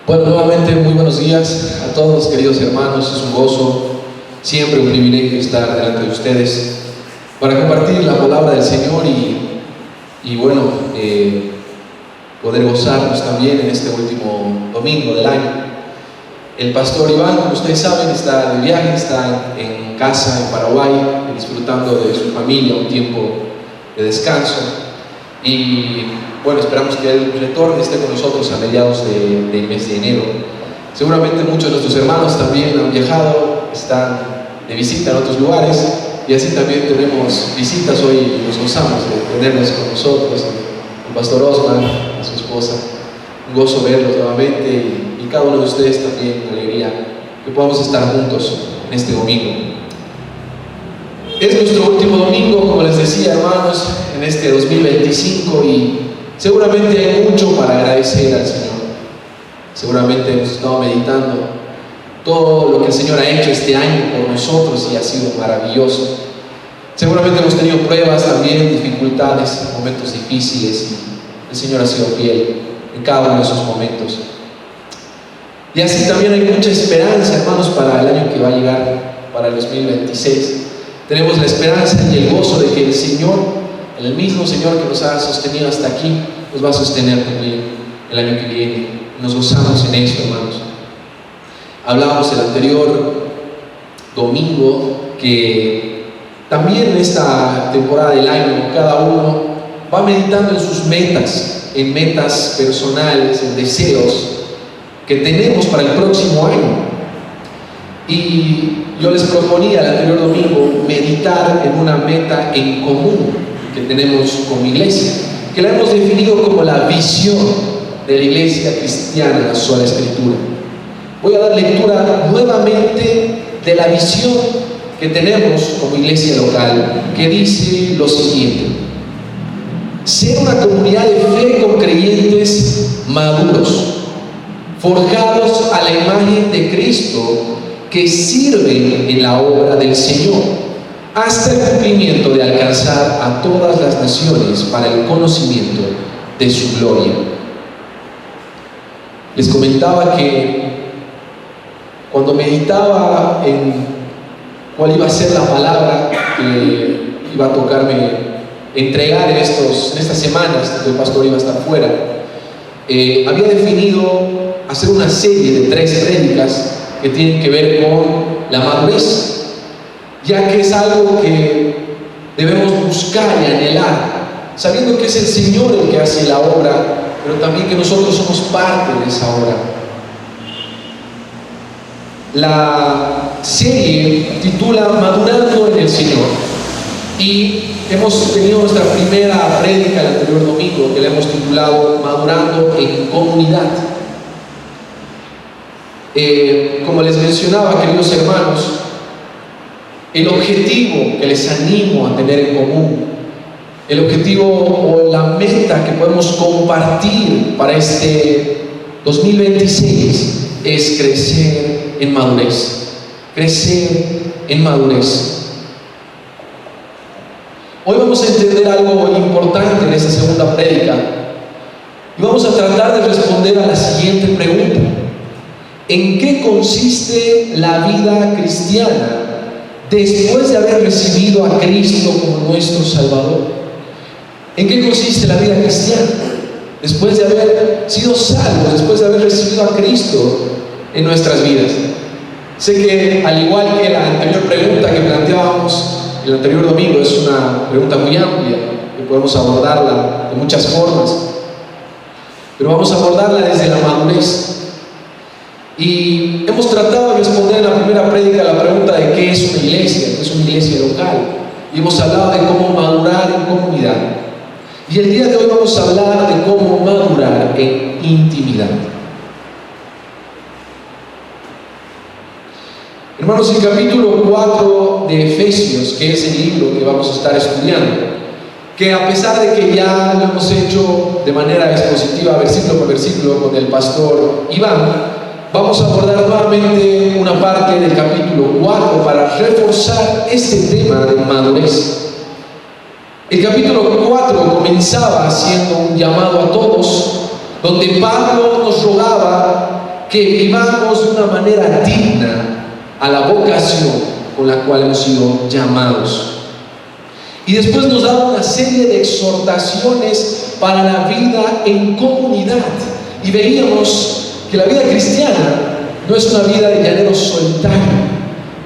Bueno, nuevamente muy buenos días a todos, queridos hermanos. Es un gozo, siempre un privilegio estar delante de ustedes para compartir la palabra del Señor y poder gozarnos también en este último domingo del año. El pastor Iván, como ustedes saben, está de viaje, está en casa en Paraguay, disfrutando de su familia, un tiempo de descanso. Y bueno, esperamos que él retorne, esté con nosotros a mediados del mes de enero. Seguramente muchos de nuestros hermanos también han viajado, están de visita en otros lugares, y así también tenemos visitas hoy y nos gozamos de tenerlos con nosotros, el pastor Osman, a su esposa. Un gozo verlos nuevamente y cada uno de ustedes también, una alegría que podamos estar juntos en este domingo. Es nuestro último domingo, como les decía, hermanos, en este 2025, y seguramente hay mucho para agradecer al Señor. Seguramente hemos estado meditando todo lo que el Señor ha hecho este año por nosotros y ha sido maravilloso. Seguramente hemos tenido pruebas también, dificultades, momentos difíciles, y el Señor ha sido fiel en cada uno de esos momentos. Y así también hay mucha esperanza, hermanos, para el año que va a llegar, para el 2026. Tenemos la esperanza y el gozo de que el Señor, el mismo Señor que nos ha sostenido hasta aquí, nos va a sostener también el año que viene. Nos gozamos en eso, hermanos. Hablábamos el anterior domingo que también en esta temporada del año cada uno va meditando en sus metas, en metas personales, en deseos que tenemos para el próximo año. Y yo les proponía el anterior domingo meditar en una meta en común que tenemos como iglesia, que la hemos definido como la visión de la iglesia cristiana en la sola Escritura. Voy a dar lectura nuevamente de la visión que tenemos como iglesia local, que dice lo siguiente: ser una comunidad de fe con creyentes maduros, forjados a la imagen de Cristo, que sirven en la obra del Señor, hasta el cumplimiento de alcanzar a todas las naciones para el conocimiento de su gloria. Les comentaba que cuando meditaba en cuál iba a ser la palabra que iba a tocarme entregar en estas semanas que el pastor iba a estar fuera, había definido hacer una serie de 3 prédicas que tienen que ver con la madurez, ya que es algo que debemos buscar y anhelar, sabiendo que es el Señor el que hace la obra, pero también que nosotros somos parte de esa obra. La serie titula Madurando en el Señor, y hemos tenido nuestra primera prédica el anterior domingo, que la hemos titulado Madurando en Comunidad. Como les mencionaba, queridos hermanos, el objetivo que les animo a tener en común, el objetivo o la meta que podemos compartir para este 2026 es crecer en madurez. Crecer en madurez. Hoy vamos a entender algo importante en esta segunda prédica y vamos a tratar de responder a la siguiente pregunta: ¿en qué consiste la vida cristiana después de haber recibido a Cristo como nuestro Salvador? ¿En qué consiste la vida cristiana después de haber sido salvos, después de haber recibido a Cristo en nuestras vidas? Sé que, al igual que la anterior pregunta que planteábamos el anterior domingo, es una pregunta muy amplia que podemos abordarla de muchas formas, pero vamos a abordarla desde la madurez. Y hemos tratado de responder en la primera prédica la pregunta de qué es una iglesia, qué es una iglesia local, y hemos hablado de cómo madurar en comunidad. Y el día de hoy vamos a hablar de cómo madurar en intimidad. Hermanos, el capítulo 4 de Efesios, que es el libro que vamos a estar estudiando, que a pesar de que ya lo hemos hecho de manera expositiva, versículo por versículo, con el pastor Iván, vamos a abordar nuevamente una parte del capítulo 4 para reforzar este tema de madurez. El capítulo 4 comenzaba haciendo un llamado a todos, donde Pablo nos rogaba que vivamos de una manera digna a la vocación con la cual hemos sido llamados. Y después nos da una serie de exhortaciones para la vida en comunidad. Y veíamos que la vida cristiana no es una vida de llanero solitario,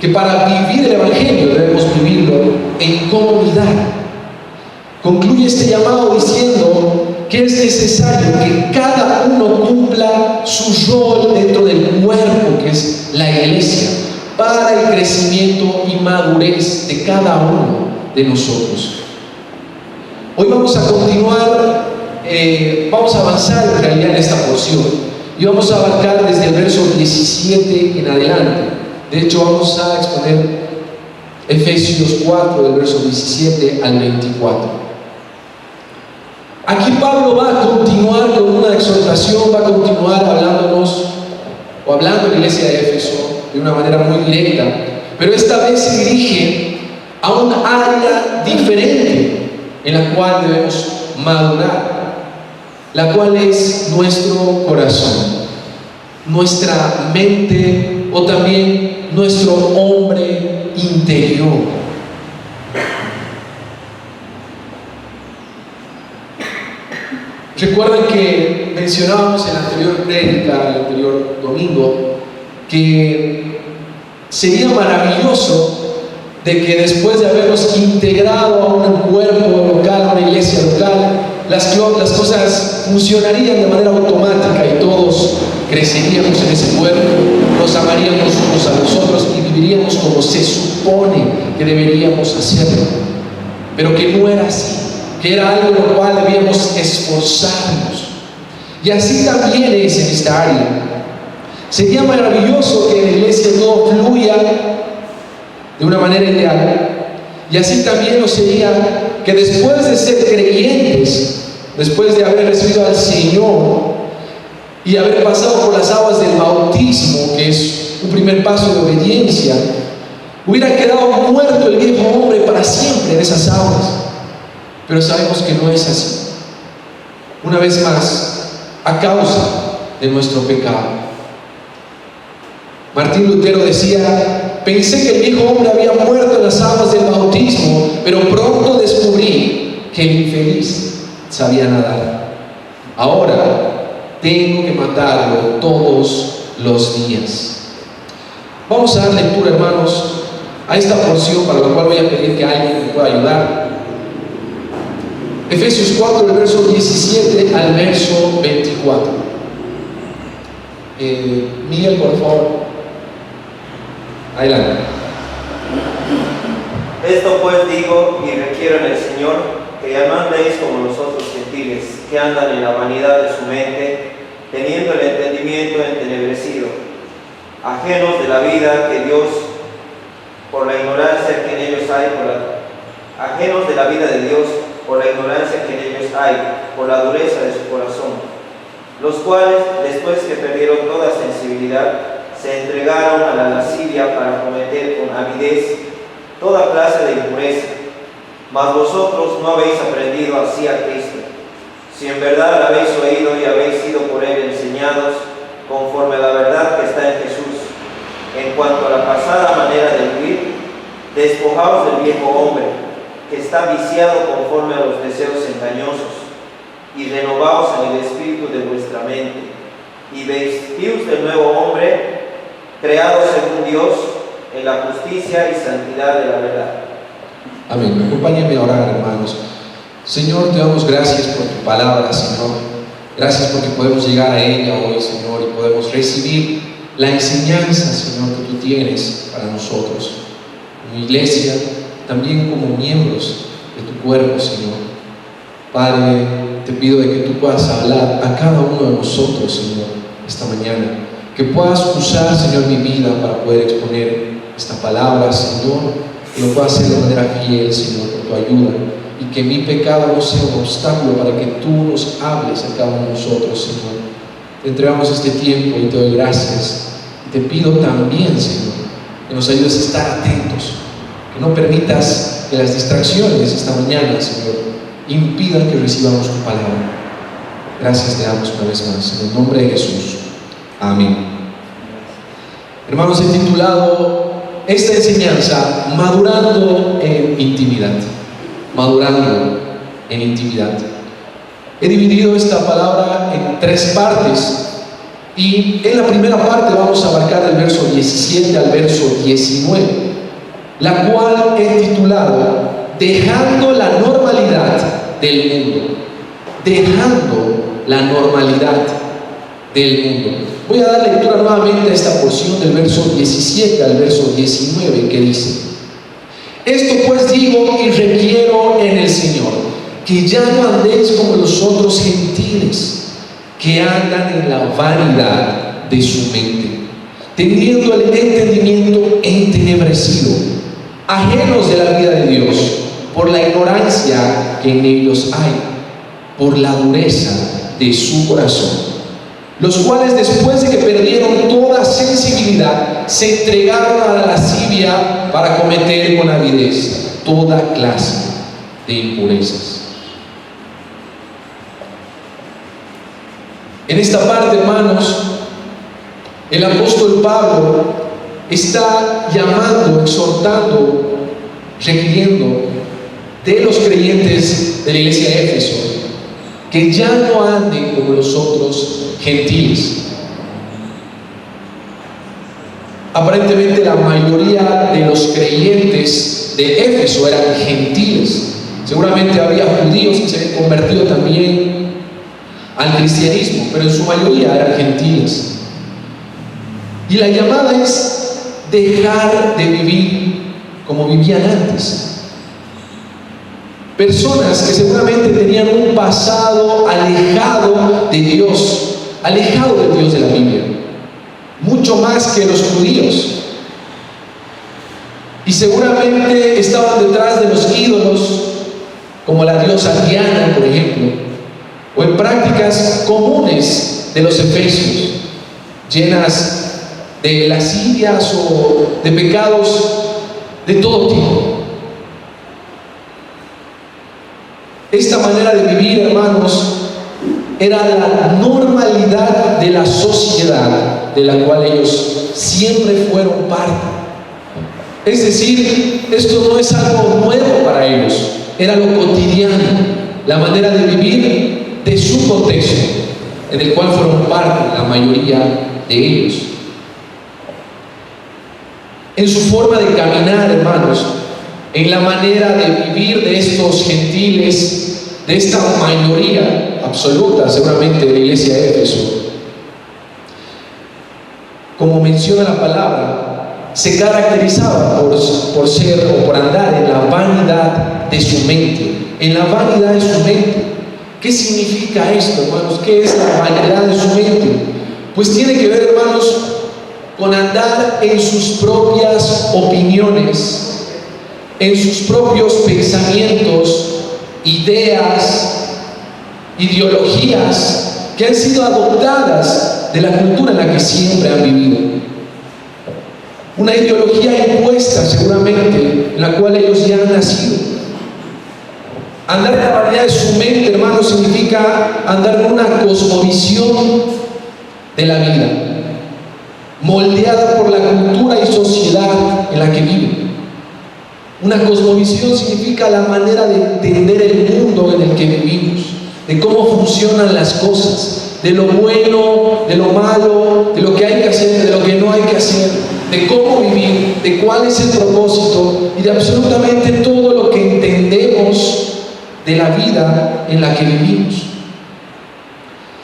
que para vivir el Evangelio debemos vivirlo en comunidad. Concluye este llamado diciendo que es necesario que cada uno cumpla su rol dentro del cuerpo que es la iglesia, para el crecimiento y madurez de cada uno de nosotros. Hoy vamos a continuar, vamos a avanzar en realidad en esta porción y vamos a abarcar desde el verso 17 en adelante. De hecho, vamos a exponer Efesios 4, del verso 17 al 24. Aquí Pablo va a continuar con una exhortación, va a continuar hablándonos, o hablando a la iglesia de Éfeso de una manera muy directa, pero esta vez se dirige a un área diferente en la cual debemos madurar, la cual es nuestro corazón, nuestra mente o también nuestro hombre interior. Recuerden que mencionábamos en la anterior prédica, el anterior domingo, que sería maravilloso de que después de habernos integrado a un cuerpo local, a una iglesia local, las cosas funcionarían de manera automática y todos creceríamos en ese cuerpo, nos amaríamos unos a los otros y viviríamos como se supone que deberíamos hacerlo. Pero que no era así, que era algo en lo cual debíamos esforzarnos. Y así también es en esta área. Sería maravilloso que la iglesia no fluya de una manera ideal, y así también lo sería que después de ser creyentes, después de haber recibido al Señor y haber pasado por las aguas del bautismo, que es un primer paso de obediencia, hubiera quedado muerto el viejo hombre para siempre en esas aguas. Pero sabemos que no es así. Una vez más, a causa de nuestro pecado. Martín Lutero decía: pensé que el viejo hombre había muerto en las aguas del bautismo, pero pronto descubrí que el infeliz sabía nadar. Ahora tengo que matarlo todos los días. Vamos a dar lectura, hermanos, a esta porción, para la cual voy a pedir que alguien me pueda ayudar. Efesios 4, del verso 17 al verso 24. Miguel, por favor. Adelante. Esto pues digo y requiero en el Señor, que ya no andéis como los otros gentiles, que andan en la vanidad de su mente, teniendo el entendimiento entenebrecido, ajenos de la vida que Dios, por la ignorancia que en ellos hay, ajenos de la vida de Dios, por la ignorancia que en ellos hay, por la dureza de su corazón, los cuales, después que perdieron toda sensibilidad, se entregaron a la lascivia para cometer con avidez toda clase de impureza. Mas vosotros no habéis aprendido así a Cristo, si en verdad la habéis oído y habéis sido por él enseñados, conforme a la verdad que está en Jesús. En cuanto a la pasada manera de vivir, despojaos del viejo hombre, que está viciado conforme a los deseos engañosos, y renovaos en el espíritu de vuestra mente, y vestíos del nuevo hombre, creado según Dios, en la justicia y santidad de la verdad. Amén. Acompáñenme a orar, hermanos. Señor, te damos gracias por tu palabra, Señor. Gracias porque podemos llegar a ella hoy, Señor, y podemos recibir la enseñanza, Señor, que tú tienes para nosotros, como iglesia, también como miembros de tu cuerpo, Señor. Padre, te pido de que tú puedas hablar a cada uno de nosotros, Señor, esta mañana. Que puedas usar, Señor, mi vida para poder exponer esta palabra, Señor. Que lo puedas hacer de manera fiel, Señor, con tu ayuda. Y que mi pecado no sea un obstáculo para que tú nos hables a cada uno de nosotros, Señor. Te entregamos este tiempo y te doy gracias. Y te pido también, Señor, que nos ayudes a estar atentos. Que no permitas que las distracciones esta mañana, Señor, impidan que recibamos tu palabra. Gracias te damos una vez más. En el nombre de Jesús. Amén. Hermanos, he titulado esta enseñanza Madurando en Intimidad. Madurando en Intimidad. He dividido esta palabra en 3 partes. Y en la primera parte vamos a abarcar del verso 17 al verso 19, la cual he titulado Dejando la normalidad del mundo. Dejando la normalidad del mundo. Voy a dar lectura nuevamente a esta porción del verso 17 al verso 19 que dice: Esto pues digo y requiero en el Señor, que ya no andéis como los otros gentiles, que andan en la vanidad de su mente, teniendo el entendimiento entenebrecido, ajenos de la vida de Dios, por la ignorancia que en ellos hay, por la dureza de su corazón, los cuales después de que perdieron toda sensibilidad, se entregaron a la lascivia para cometer con avidez toda clase de impurezas. En esta parte, hermanos, el apóstol Pablo está llamando, exhortando, requiriendo de los creyentes de la iglesia de Éfeso que ya no anden como los otros gentiles. Aparentemente la mayoría de los creyentes de Éfeso eran gentiles. Seguramente había judíos que se habían convertido también al cristianismo, pero en su mayoría eran gentiles. Y la llamada es dejar de vivir como vivían antes. Personas que seguramente tenían un pasado alejado de Dios de la Biblia, mucho más que los judíos. Y seguramente estaban detrás de los ídolos, como la diosa Diana, por ejemplo, o en prácticas comunes de los efesios, llenas de lascivias o de pecados de todo tipo. Esta manera de vivir, hermanos, era la normalidad de la sociedad de la cual ellos siempre fueron parte. Es decir, esto no es algo nuevo para ellos, era lo cotidiano, la manera de vivir de su contexto, en el cual fueron parte la mayoría de ellos. En su forma de caminar, hermanos, en la manera de vivir de estos gentiles, de esta mayoría absoluta, seguramente, de la iglesia de Éfeso, como menciona la palabra, se caracterizaba por ser o por andar en la vanidad de su mente, en la vanidad de su mente. ¿Qué significa esto, hermanos? ¿Qué es la vanidad de su mente? Pues tiene que ver, hermanos, con andar en sus propias opiniones, en sus propios pensamientos, ideas, ideologías que han sido adoptadas de la cultura en la que siempre han vivido. Una ideología impuesta, seguramente, en la cual ellos ya han nacido. Andar en la vanidad de su mente, hermanos, significa andar en una cosmovisión de la vida, moldeada por la cultura y sociedad en la que viven. Una cosmovisión significa la manera de entender el mundo en el que vivimos, de cómo funcionan las cosas, de lo bueno, de lo malo, de lo que hay que hacer, de lo que no hay que hacer, de cómo vivir, de cuál es el propósito y de absolutamente todo lo que entendemos de la vida en la que vivimos.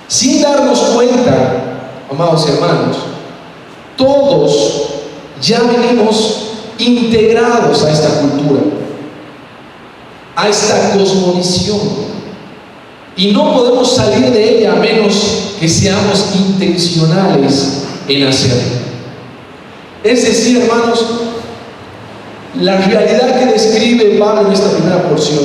Sin darnos cuenta, amados hermanos, todos ya venimos integrados a esta cultura, a esta cosmovisión, y no podemos salir de ella a menos que seamos intencionales en hacerlo. Es decir, hermanos, la realidad que describe Pablo en esta primera porción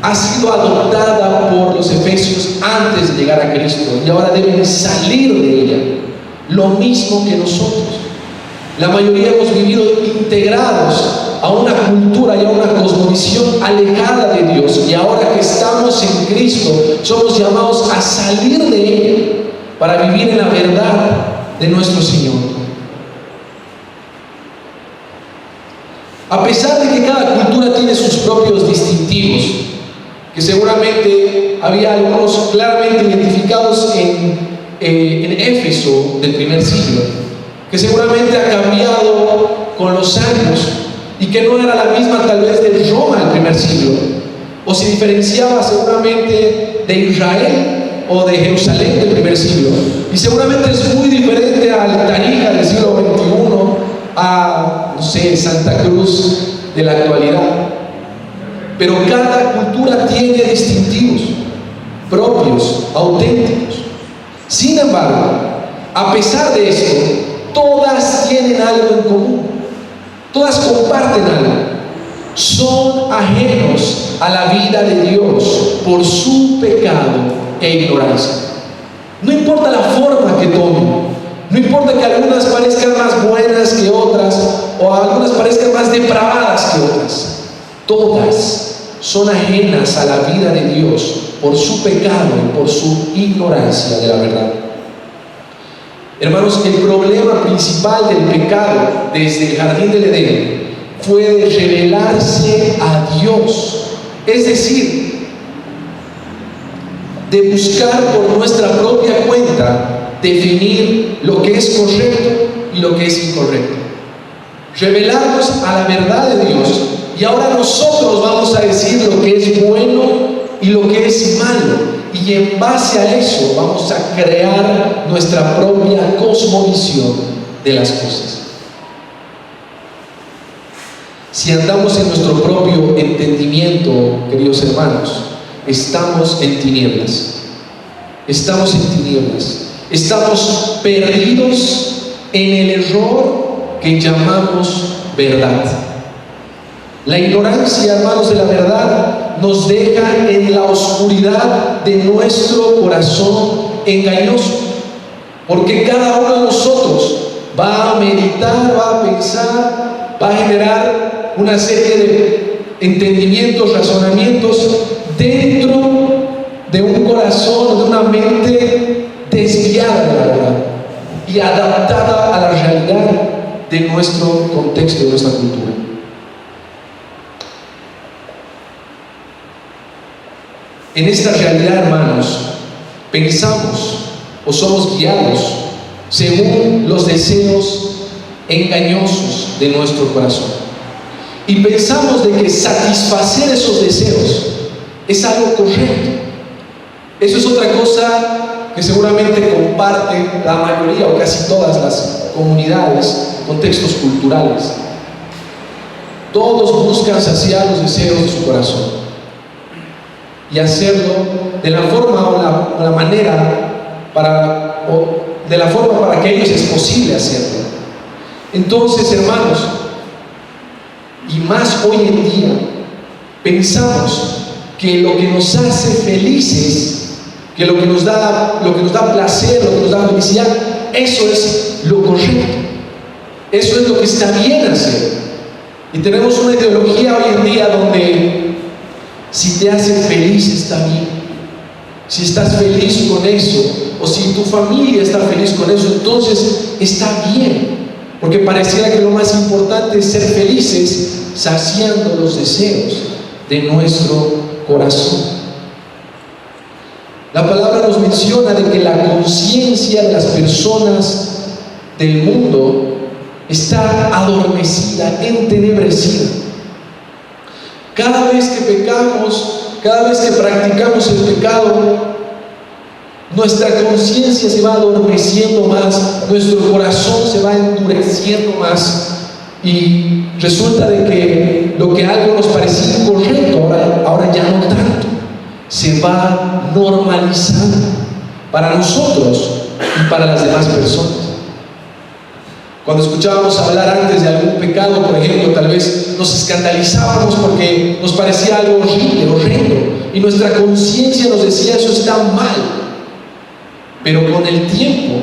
ha sido adoptada por los efesios antes de llegar a Cristo y ahora deben salir de ella, lo mismo que nosotros. La mayoría hemos vivido integrados a una cultura y a una cosmovisión alejada de Dios, y ahora que estamos en Cristo somos llamados a salir de ella para vivir en la verdad de nuestro Señor. A pesar de que cada cultura tiene sus propios distintivos, que seguramente había algunos claramente identificados en Éfeso del primer siglo, que seguramente ha cambiado con los años y que no era la misma tal vez de Roma del primer siglo, o se diferenciaba seguramente de Israel o de Jerusalén del primer siglo, y seguramente es muy diferente al Tarija del siglo XXI, a, no sé, Santa Cruz de la actualidad. Pero cada cultura tiene distintivos propios, auténticos. Sin embargo, a pesar de esto, todas tienen algo en común. Todas comparten algo. Son ajenos a la vida de Dios por su pecado e ignorancia. No importa la forma que tomen, no importa que algunas parezcan más buenas que otras o algunas parezcan más depravadas que otras, todas son ajenas a la vida de Dios por su pecado y por su ignorancia de la verdad. Hermanos, el problema principal del pecado desde el jardín del Edén fue revelarse a Dios, es decir, de buscar por nuestra propia cuenta definir lo que es correcto y lo que es incorrecto, revelarnos a la verdad de Dios, y ahora nosotros vamos a decir lo que es bueno y lo que es malo, y en base a eso vamos a crear nuestra propia cosmovisión de las cosas. Si andamos en nuestro propio entendimiento, queridos hermanos, estamos en tinieblas. Estamos en tinieblas. Estamos perdidos en el error que llamamos verdad. La ignorancia, hermanos, de la verdad nos deja en la oscuridad de nuestro corazón engañoso, porque cada uno de nosotros va a meditar, va a pensar, va a generar una serie de entendimientos, razonamientos dentro de un corazón, de una mente desviada de la verdad y adaptada a la realidad de nuestro contexto, de nuestra cultura. En esta realidad, hermanos, pensamos o somos guiados según los deseos engañosos de nuestro corazón, y pensamos de que satisfacer esos deseos es algo correcto. Eso es otra cosa que seguramente comparte la mayoría o casi todas las comunidades, contextos culturales. Todos buscan saciar los deseos de su corazón y hacerlo de la forma o la manera de la forma para que ellos es posible hacerlo. Entonces, hermanos, y más hoy en día, pensamos que lo que nos hace felices, que lo que nos da placer, lo que nos da felicidad, eso es lo correcto, eso es lo que está bien hacer. Y tenemos una ideología hoy en día donde si te hace feliz está bien, si estás feliz con eso, o si tu familia está feliz con eso, entonces está bien, porque pareciera que lo más importante es ser felices saciando los deseos de nuestro corazón. La palabra nos menciona de que la conciencia de las personas del mundo está adormecida, entenebrecida. Cada vez que pecamos, cada vez que practicamos el pecado, nuestra conciencia se va adormeciendo más, nuestro corazón se va endureciendo más, y resulta de que lo que algo nos parecía incorrecto, ahora ya no tanto, se va normalizando para nosotros y para las demás personas. Cuando escuchábamos hablar antes de algún pecado, por ejemplo, tal vez nos escandalizábamos porque nos parecía algo horrible, horrendo, y nuestra conciencia nos decía eso está mal. Pero con el tiempo,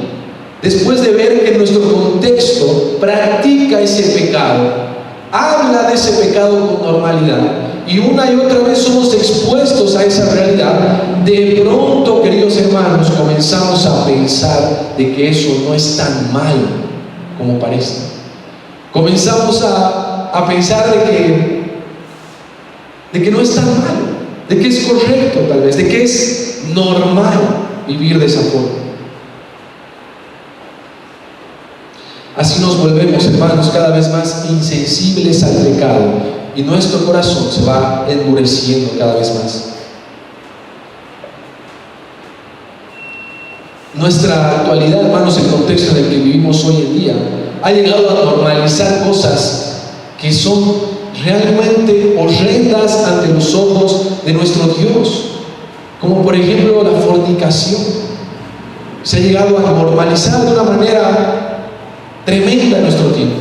después de ver que nuestro contexto practica ese pecado, habla de ese pecado con normalidad, y una y otra vez somos expuestos a esa realidad, de pronto, queridos hermanos, comenzamos a pensar de que eso no es tan malo como parece. Comenzamos a pensar de que no es tan malo, de que es correcto tal vez, de que es normal vivir de esa forma. Así nos volvemos, hermanos, cada vez más insensibles al pecado, y nuestro corazón se va endureciendo cada vez más. Nuestra actualidad, hermanos, el contexto en el que vivimos hoy en día, ha llegado a normalizar cosas que son realmente horrendas ante los ojos de nuestro Dios, como por ejemplo la fornicación. Se ha llegado a normalizar de una manera tremenda en nuestro tiempo.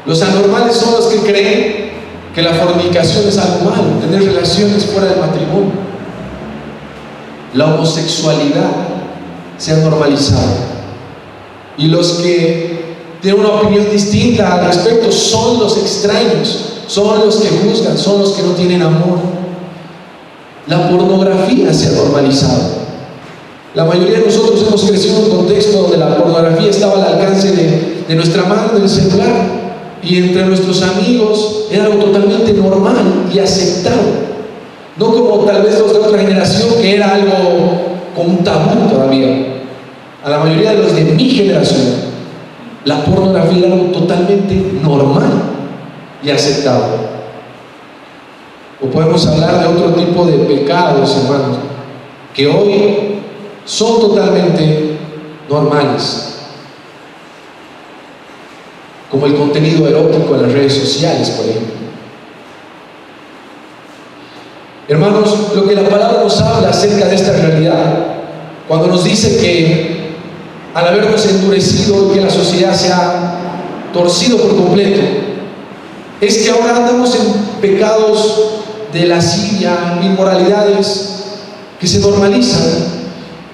Los anormales son los que creen que la fornicación es algo malo, tener relaciones fuera del matrimonio. La homosexualidad se ha normalizado, y los que tienen una opinión distinta al respecto son los extraños, son los que juzgan, son los que no tienen amor. La pornografía se ha normalizado. La mayoría de nosotros hemos crecido en un contexto donde la pornografía estaba al alcance de nuestra mano, del celular, y entre nuestros amigos era algo totalmente normal y aceptado, no como tal vez los de otra generación, que era algo con un tabú todavía. A la mayoría de los de mi generación, la pornografía era algo totalmente normal y aceptado. O podemos hablar de otro tipo de pecados, hermanos, que hoy son totalmente normales, como el contenido erótico en las redes sociales, por ejemplo. Hermanos, lo que la palabra nos habla acerca de esta realidad, cuando nos dice que al habernos endurecido y que la sociedad se ha torcido por completo, es que ahora andamos en pecados de lascivia, inmoralidades que se normalizan.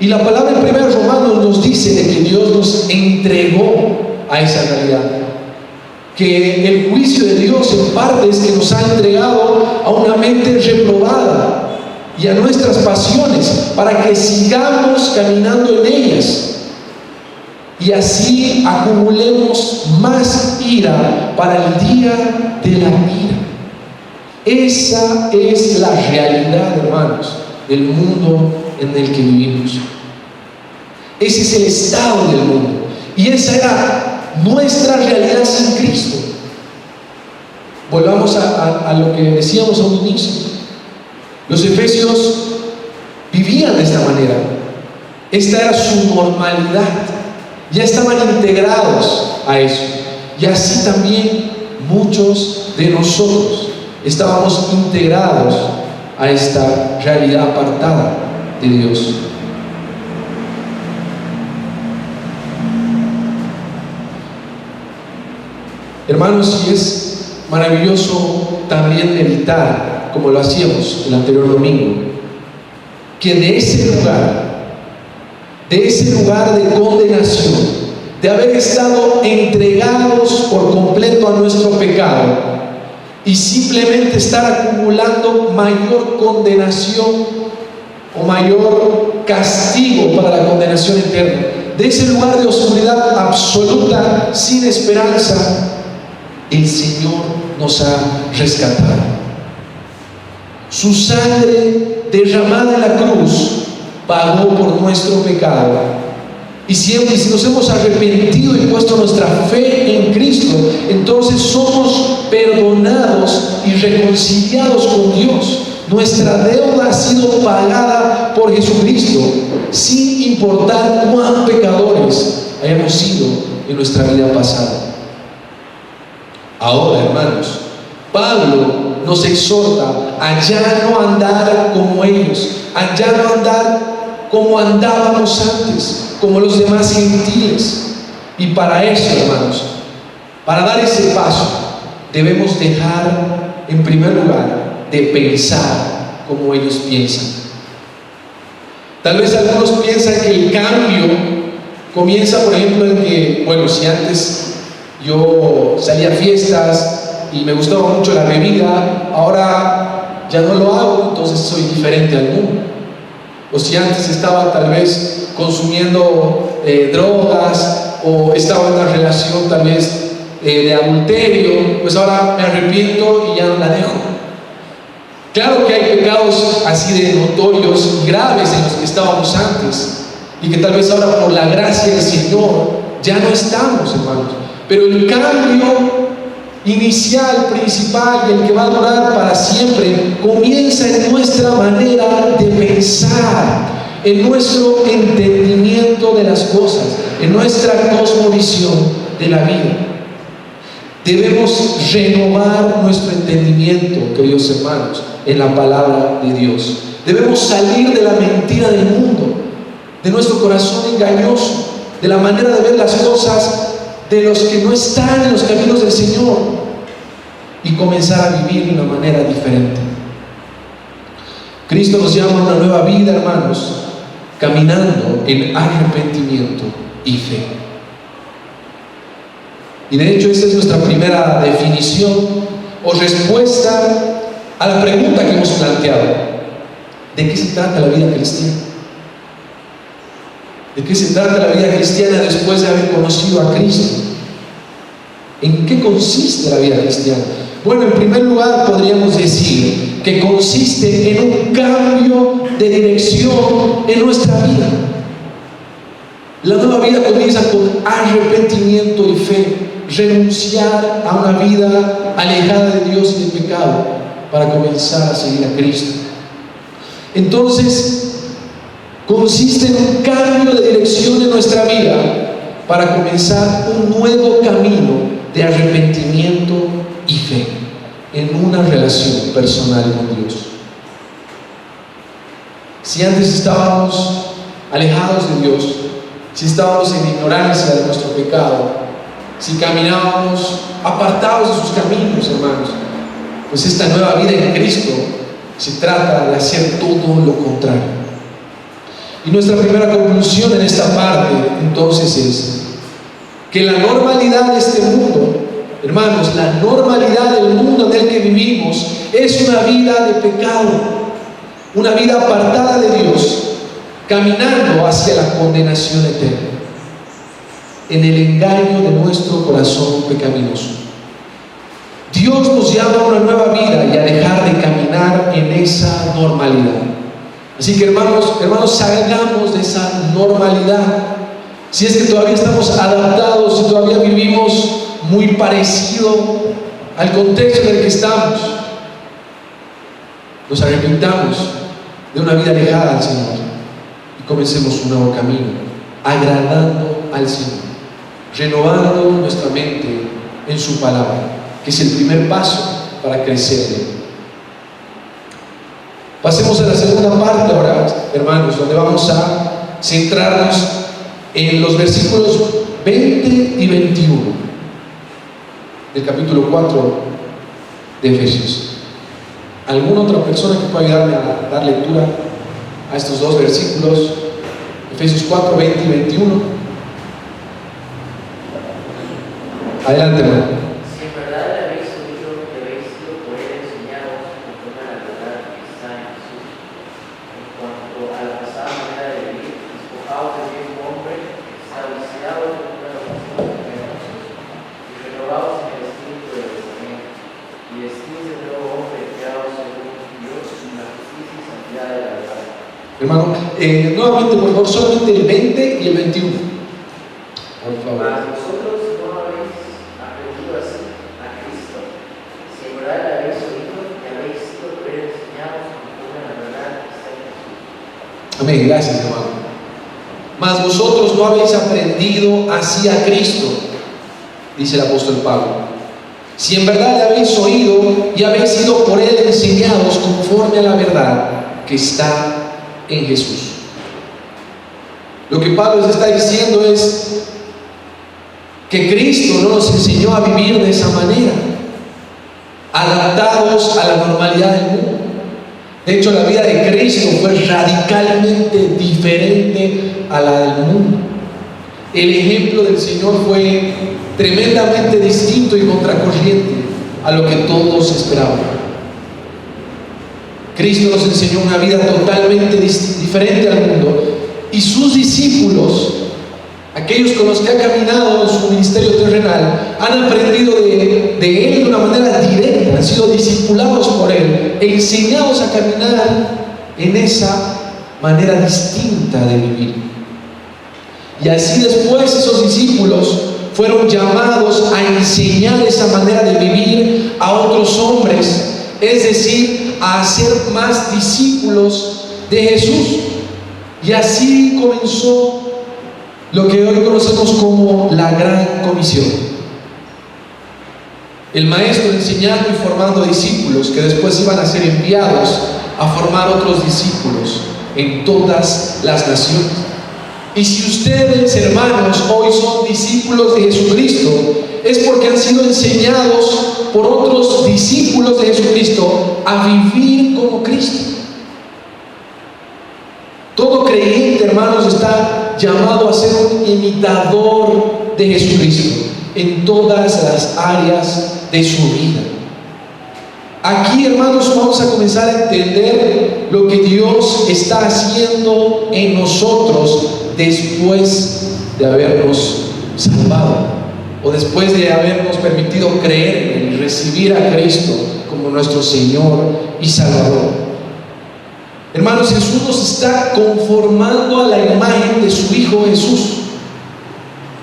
Y la palabra en 1 Romanos nos dice de que Dios nos entregó a esa realidad, que el juicio de Dios en parte es que nos ha entregado a una mente reprobada y a nuestras pasiones, para que sigamos caminando en ellas y así acumulemos más ira para el día de la ira. Esa es la realidad, hermanos, del mundo en el que vivimos. Ese es el estado del mundo, y esa era nuestra realidad sin Cristo. Volvamos a lo que decíamos a un inicio. Los efesios vivían de esta manera. Esta era su normalidad. Ya estaban integrados a eso, y así también muchos de nosotros estábamos integrados a esta realidad apartada de Dios. Hermanos, y es maravilloso también meditar, como lo hacíamos el anterior domingo, que de ese lugar de condenación, de haber estado entregados por completo a nuestro pecado y simplemente estar acumulando mayor condenación o mayor castigo para la condenación eterna, de ese lugar de oscuridad absoluta, sin esperanza, el Señor nos ha rescatado. Su sangre derramada en la cruz pagó por nuestro pecado, y si nos hemos arrepentido y puesto nuestra fe en Cristo, entonces somos perdonados y reconciliados con Dios. Nuestra deuda ha sido pagada por Jesucristo, sin importar cuán pecadores hayamos sido en nuestra vida pasada. Ahora, hermanos, Pablo nos exhorta a ya no andar como ellos, a ya no andar como andábamos antes, como los demás gentiles. Y para eso, hermanos, para dar ese paso, debemos dejar en primer lugar de pensar como ellos piensan. Tal vez algunos piensan que el cambio comienza, por ejemplo, en que, bueno, si antes yo salía a fiestas y me gustaba mucho la bebida, ahora ya no lo hago, entonces soy diferente al mundo. O si antes estaba tal vez consumiendo drogas, o estaba en una relación tal vez de adulterio, pues ahora me arrepiento y ya no la dejo. Claro que hay pecados así de notorios y graves en los que estábamos antes, y que tal vez ahora por la gracia del Señor ya no estamos, hermanos. Pero el cambio inicial, principal, y el que va a durar para siempre, comienza en nuestra manera de pensar, en nuestro entendimiento de las cosas, en nuestra cosmovisión de la vida. Debemos renovar nuestro entendimiento, queridos hermanos, en la palabra de Dios. Debemos salir de la mentira del mundo, de nuestro corazón engañoso, de la manera de ver las cosas de los que no están en los caminos del Señor, y comenzar a vivir de una manera diferente. Cristo nos llama a una nueva vida, hermanos, caminando en arrepentimiento y fe. Y de hecho esa es nuestra primera definición o respuesta a la pregunta que hemos planteado: ¿de qué se trata la vida cristiana? ¿De qué se trata la vida cristiana después de haber conocido a Cristo? ¿En qué consiste la vida cristiana? Bueno, en primer lugar podríamos decir que consiste en un cambio de dirección en nuestra vida. La nueva vida comienza con arrepentimiento y fe, renunciar a una vida alejada de Dios y del pecado para comenzar a seguir a Cristo. Entonces, consiste en un cambio de dirección en nuestra vida para comenzar un nuevo camino de arrepentimiento y fe en una relación personal con Dios. Si antes estábamos alejados de Dios, si estábamos en ignorancia de nuestro pecado, si caminábamos apartados de sus caminos, hermanos, pues esta nueva vida en Cristo se trata de hacer todo lo contrario. Y nuestra primera conclusión en esta parte entonces es que la normalidad de este mundo, hermanos, la normalidad del mundo en el que vivimos es una vida de pecado, una vida apartada de Dios, caminando hacia la condenación eterna, en el engaño de nuestro corazón pecaminoso. Dios nos llama a una nueva vida y a dejar de caminar en esa normalidad. Así que hermanos, salgamos de esa normalidad. Si es que todavía estamos adaptados, si todavía vivimos muy parecido al contexto en el que estamos, nos arrepintamos de una vida alejada al Señor y comencemos un nuevo camino, agradando al Señor, renovando nuestra mente en su palabra, que es el primer paso para crecer en Él. Pasemos a la segunda parte ahora, hermanos, donde vamos a centrarnos en los versículos 20 y 21 del capítulo 4 de Efesios. ¿Alguna otra persona que pueda ayudarme a dar lectura a estos dos versículos? Efesios 4, 20 y 21. Adelante, hermano. Si en verdad le habéis oído que habéis sido por él enseñados conforme a la verdad que está en Jesús, en cuanto a la pasada manera de vivir, despojaos del viejo hombre que está viciado con una pasión pecaminosa, y renovaos en el espíritu del pensamiento, y vestíos del nuevo hombre creado según Dios en la justicia y santidad de la verdad. Hermano, nuevamente, por favor, solamente el 20 y el 21. Por favor. Mas vosotros no habéis aprendido así a Cristo, si en verdad le habéis oído y habéis sido por él enseñados conforme a la verdad que está en Jesús. Amén, gracias, hermano. Mas vosotros no habéis aprendido así a Cristo, dice el apóstol Pablo. Si en verdad le habéis oído y habéis sido por él enseñados conforme a la verdad que está en Jesús. Lo que Pablo está diciendo es que Cristo no nos enseñó a vivir de esa manera, adaptados a la normalidad del mundo. De hecho, la vida de Cristo fue radicalmente diferente a la del mundo. El ejemplo del Señor fue tremendamente distinto y contracorriente a lo que todos esperaban. Cristo nos enseñó una vida totalmente diferente al mundo, y sus discípulos, aquellos con los que ha caminado en su ministerio terrenal, han aprendido de Él de una manera directa, han sido discipulados por Él, enseñados a caminar en esa manera distinta de vivir. Y así después esos discípulos fueron llamados a enseñar esa manera de vivir a otros hombres, es decir, a hacer más discípulos de Jesús. Y así comenzó lo que hoy conocemos como la Gran Comisión. El maestro enseñando y formando discípulos que después iban a ser enviados a formar otros discípulos en todas las naciones. Y si ustedes, hermanos, hoy son discípulos de Jesucristo, es porque han sido enseñados por otros discípulos de Jesucristo a vivir como Cristo. Todo creyente, hermanos, está llamado a ser un imitador de Jesucristo en todas las áreas de su vida. Aquí, hermanos, vamos a comenzar a entender lo que Dios está haciendo en nosotros después de habernos salvado, o después de habernos permitido creer en Él y recibir a Cristo como nuestro Señor y Salvador. Hermanos, Jesús nos está conformando a la imagen de su Hijo Jesús.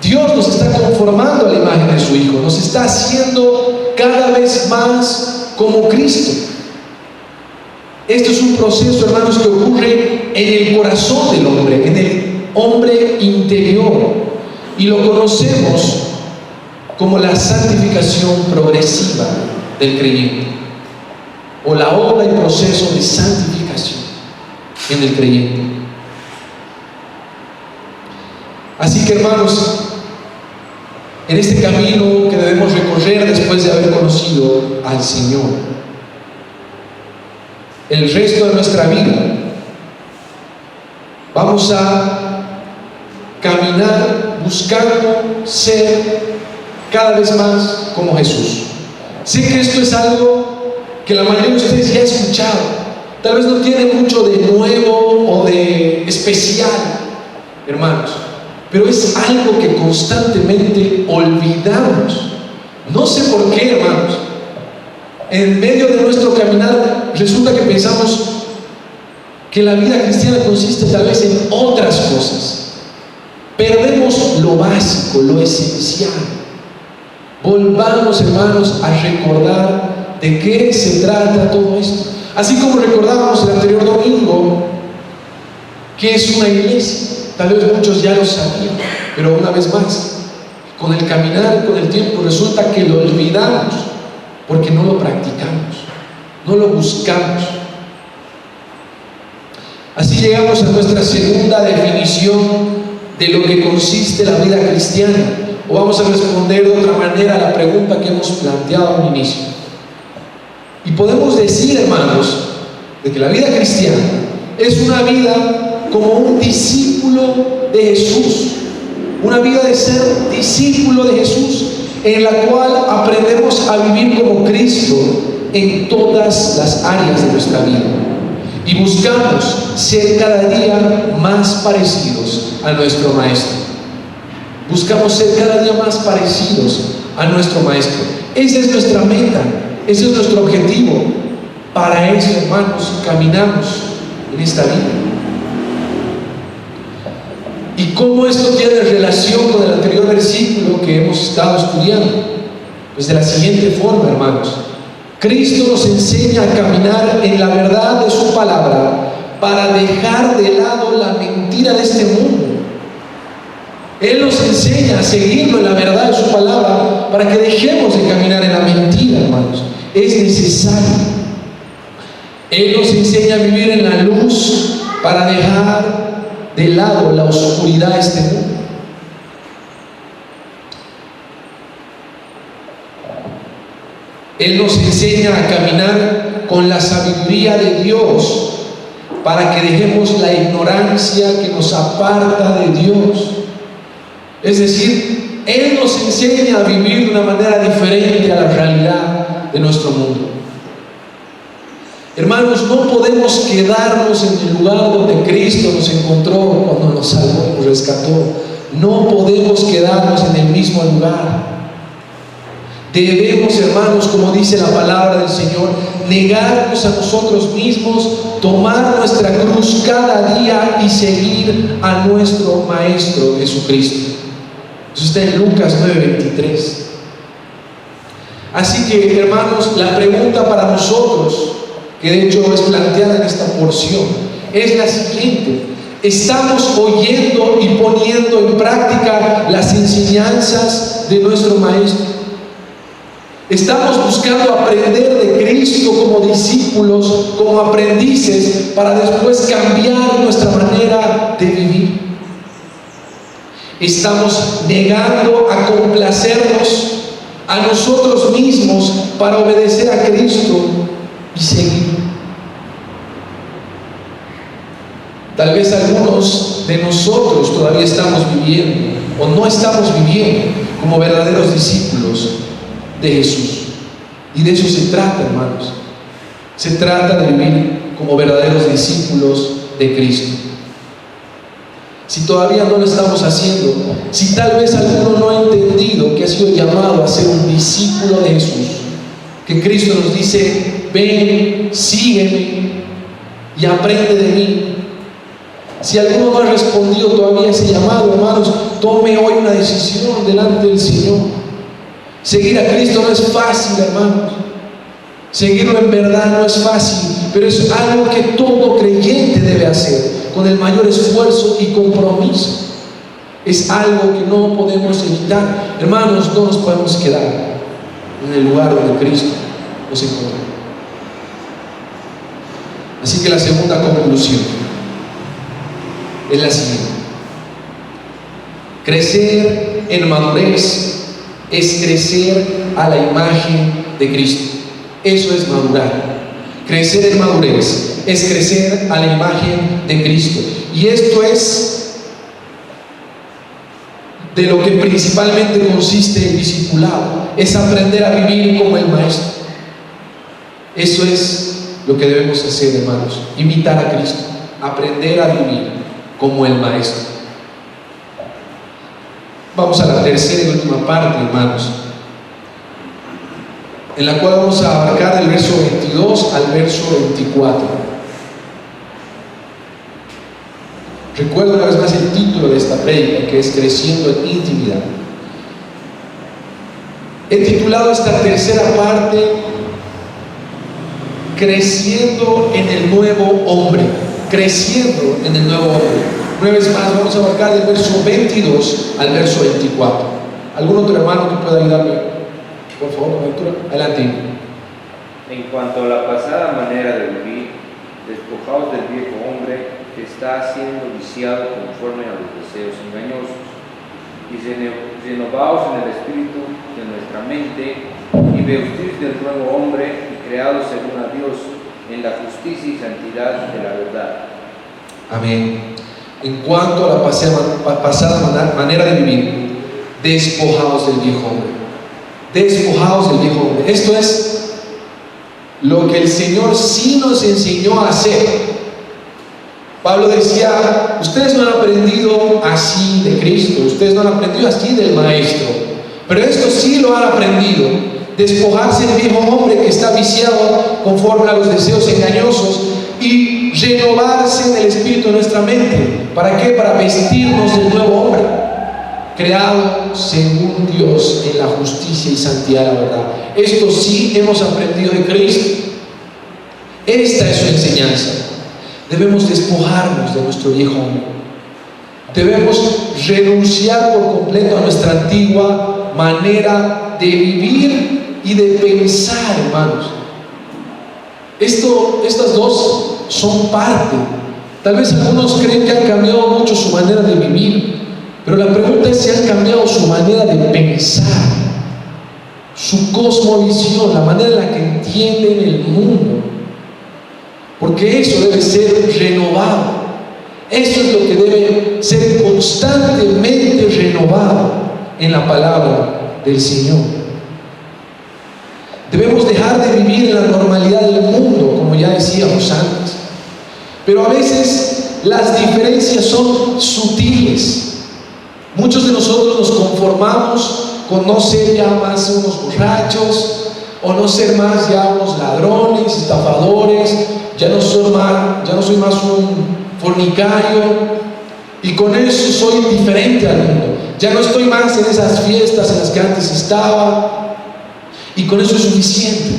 Dios nos está conformando a la imagen de su Hijo, nos está haciendo cada vez más como Cristo. Esto es un proceso, hermanos, que ocurre en el corazón del hombre, en el hombre interior, y lo conocemos como la santificación progresiva del creyente, o la obra y proceso de santificación en el creyente. Así que, hermanos, en este camino que debemos recorrer después de haber conocido al Señor, el resto de nuestra vida vamos a caminar buscando ser cada vez más como Jesús. Sé que esto es algo que la mayoría de ustedes ya ha escuchado. Tal vez no tiene mucho de nuevo o de especial, hermanos, pero es algo que constantemente olvidamos. No sé por qué, hermanos. En medio de nuestro caminar resulta que pensamos que la vida cristiana consiste tal vez en otras cosas. Perdemos lo básico, lo esencial. Volvamos, hermanos, a recordar de qué se trata todo esto. Así como recordábamos el anterior domingo que es una iglesia. Tal vez muchos ya lo sabían, pero una vez más, con el caminar, con el tiempo, resulta que lo olvidamos porque no lo practicamos, no lo buscamos. Así llegamos a nuestra segunda definición de lo que consiste la vida cristiana, o vamos a responder de otra manera a la pregunta que hemos planteado al inicio. Y podemos decir, hermanos, de que la vida cristiana es una vida como un discípulo de Jesús, una vida de ser discípulo de Jesús, en la cual aprendemos a vivir como Cristo en todas las áreas de nuestra vida, y buscamos ser cada día más parecidos a nuestro Maestro. Buscamos ser cada día más parecidos a nuestro Maestro. Esa es nuestra meta, ese es nuestro objetivo. Para eso, hermanos, caminamos en esta vida. ¿Y cómo esto tiene relación con el anterior versículo que hemos estado estudiando? Pues de la siguiente forma, hermanos. Cristo nos enseña a caminar en la verdad de su palabra para dejar de lado la mentira de este mundo. Él nos enseña a seguirlo en la verdad de su palabra para que dejemos de caminar en la mentira, hermanos. Es necesario. Él nos enseña a vivir en la luz para dejar de lado la oscuridad de este mundo. Él nos enseña a caminar con la sabiduría de Dios para que dejemos la ignorancia que nos aparta de Dios. Es decir, Él nos enseña a vivir de una manera diferente a la realidad de nuestro mundo. Hermanos, no podemos quedarnos en el lugar donde Cristo nos encontró cuando nos salvó y nos rescató. No podemos quedarnos en el mismo lugar. Debemos, hermanos, como dice la palabra del Señor, negarnos a nosotros mismos, tomar nuestra cruz cada día y seguir a nuestro Maestro Jesucristo. Eso está en Lucas 9:23. Así que, hermanos, la pregunta para nosotros, que de hecho es planteada en esta porción, es la siguiente: ¿estamos oyendo y poniendo en práctica las enseñanzas de nuestro Maestro? ¿Estamos buscando aprender de Cristo como discípulos, como aprendices, para después cambiar nuestra manera de vivir? ¿Estamos negando a complacernos a nosotros mismos para obedecer a Cristo y seguir? Tal vez algunos de nosotros todavía estamos viviendo o no estamos viviendo como verdaderos discípulos de Jesús. Y de eso se trata, hermanos. Se trata de vivir como verdaderos discípulos de Cristo. Si todavía no lo estamos haciendo, si tal vez alguno no ha entendido que ha sido llamado a ser un discípulo de Jesús, que Cristo nos dice: ven, sígueme y aprende de mí. Si alguno no ha respondido todavía a ese llamado, hermanos, tome hoy una decisión delante del Señor. Seguir a Cristo no es fácil, hermanos. Seguirlo en verdad no es fácil, pero es algo que todo creyente debe hacer con el mayor esfuerzo y compromiso. Es algo que no podemos evitar. Hermanos, no nos podemos quedar en el lugar donde Cristo nos encontró. Así que la segunda conclusión es la siguiente: crecer en madurez es crecer a la imagen de Cristo. Eso es madurar. Crecer en madurez es crecer a la imagen de Cristo. Y esto es de lo que principalmente consiste el discipulado: es aprender a vivir como el Maestro. Eso es lo que debemos hacer, hermanos: imitar a Cristo, aprender a vivir como el Maestro. Vamos a la tercera y última parte, hermanos, en la cual vamos a abarcar del verso 22 al verso 24. Recuerdo una vez más el título de esta prédica, que es Creciendo en Intimidad. He titulado esta tercera parte Creciendo en el Nuevo Hombre. Creciendo en el Nuevo Hombre. Una vez más vamos a abarcar del verso 22 al verso 24. ¿Algún otro hermano que pueda ayudarme? Por favor, lectura. Adelante. En cuanto a la pasada manera de vivir, despojaos del viejo hombre que está siendo viciado conforme a los deseos engañosos, y renovaos en el espíritu de nuestra mente, y vestíos del nuevo hombre, y creados según a Dios en la justicia y santidad de la verdad. Amén. En cuanto a la pasada manera de vivir, despojaos del viejo hombre. Despojaos del viejo hombre. Esto es lo que el Señor sí nos enseñó a hacer. Pablo decía: ustedes no han aprendido así de Cristo, ustedes no han aprendido así del Maestro, pero esto sí lo han aprendido: despojarse del viejo hombre que está viciado conforme a los deseos engañosos y renovarse en el espíritu de nuestra mente. ¿Para qué? Para vestirnos del nuevo hombre, creado según Dios en la justicia y santidad de la verdad. Esto sí hemos aprendido de Cristo. Esta es su enseñanza. Debemos despojarnos de nuestro viejo hombre. Debemos renunciar por completo a nuestra antigua manera de vivir y de pensar, hermanos. Estas dos son parte. Tal vez algunos creen que han cambiado mucho su manera de vivir, pero la pregunta es si han cambiado su manera de pensar, su cosmovisión, la manera en la que entienden el mundo. Porque eso debe ser renovado. Eso es lo que debe ser constantemente renovado en la palabra del Señor. Debemos dejar de vivir en la normalidad del mundo, como ya decíamos antes. Pero a veces las diferencias son sutiles. Muchos de nosotros nos conformamos con no ser ya más unos borrachos, o no ser más ya unos ladrones, estafadores, ya no soy más un fornicario, y con eso soy diferente al mundo. Ya no estoy más en esas fiestas en las que antes estaba, y con eso es suficiente.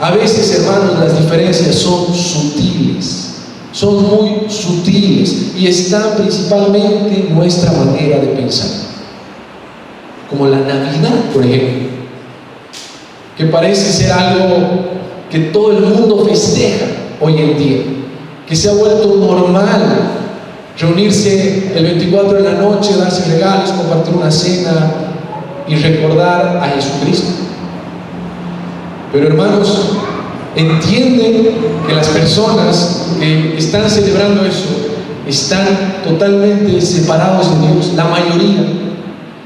A veces, hermanos, las diferencias son sutiles, son muy sutiles, y están principalmente en nuestra manera de pensar. Como la Navidad, por ejemplo, que parece ser algo que todo el mundo festeja hoy en día, que se ha vuelto normal reunirse el 24 de la noche, darse regalos, compartir una cena y recordar a Jesucristo. Pero hermanos, entienden que las personas que están celebrando eso están totalmente separados de Dios, la mayoría,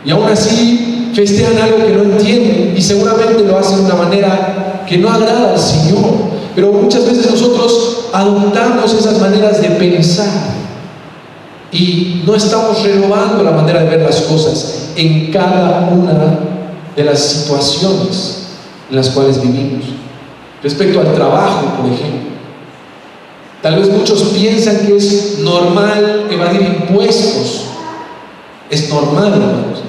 y aún así festejan algo que no entienden, y seguramente lo hacen de una manera que no agrada al Señor. Pero muchas veces nosotros adoptamos esas maneras de pensar y no estamos renovando la manera de ver las cosas en cada una de las situaciones en las cuales vivimos. Respecto al trabajo, por ejemplo, tal vez muchos piensan que es normal evadir impuestos. Es normal, hermanos.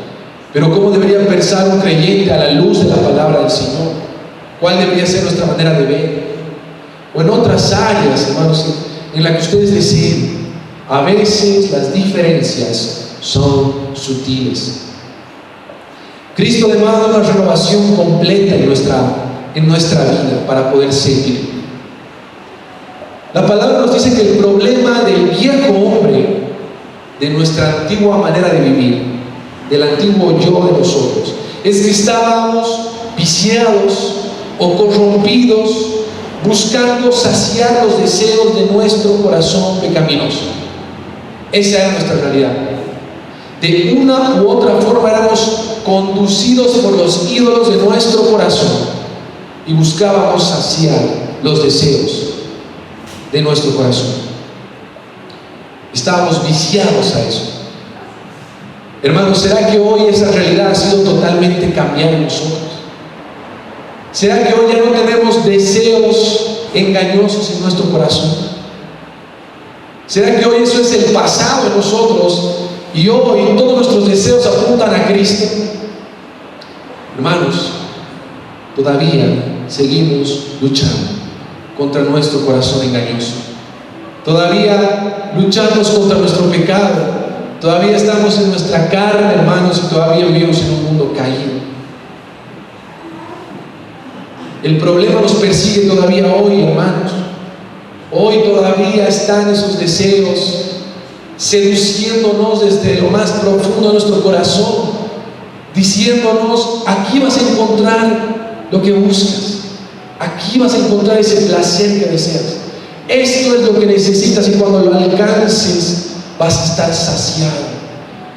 Pero ¿cómo debería pensar un creyente a la luz de la palabra del Señor? ¿Cuál debería ser nuestra manera de ver? O en otras áreas, hermanos, en las que ustedes deseen. A veces las diferencias son sutiles. Cristo demanda una renovación completa en nuestra vida para poder seguir. La palabra nos dice que el problema del viejo hombre, de nuestra antigua manera de vivir, del antiguo yo de nosotros, es que estábamos viciados o corrompidos, buscando saciar los deseos de nuestro corazón pecaminoso. Esa era nuestra realidad. De una u otra forma éramos conducidos por los ídolos de nuestro corazón y buscábamos saciar los deseos de nuestro corazón. Estábamos viciados a eso. Hermanos, ¿será que hoy esa realidad ha sido totalmente cambiada en nosotros? ¿Será que hoy ya no tenemos deseos engañosos en nuestro corazón? ¿Será que hoy eso es el pasado en nosotros y hoy todos nuestros deseos apuntan a Cristo? Hermanos, todavía seguimos luchando contra nuestro corazón engañoso. Todavía luchamos contra nuestro pecado. Todavía estamos en nuestra carne, hermanos, y todavía vivimos en un mundo caído. El problema nos persigue todavía hoy, hermanos. Hoy todavía están esos deseos seduciéndonos desde lo más profundo de nuestro corazón, diciéndonos: aquí vas a encontrar lo que buscas, aquí vas a encontrar ese placer que deseas, esto es lo que necesitas, y cuando lo alcances vas a estar saciado.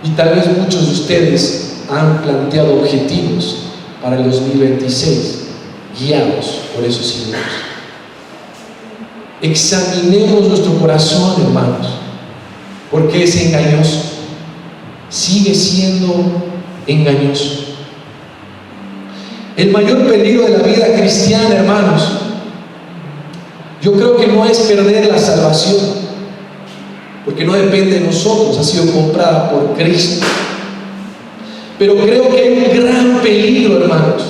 Y tal vez muchos de ustedes han planteado objetivos para el 2026 guiados por esos ídolos. Examinemos nuestro corazón, hermanos, porque es engañoso, sigue siendo engañoso. El mayor peligro de la vida cristiana, hermanos, yo creo que no es perder la salvación, porque no depende de nosotros, ha sido comprada por Cristo. Pero creo que hay un gran peligro, hermanos,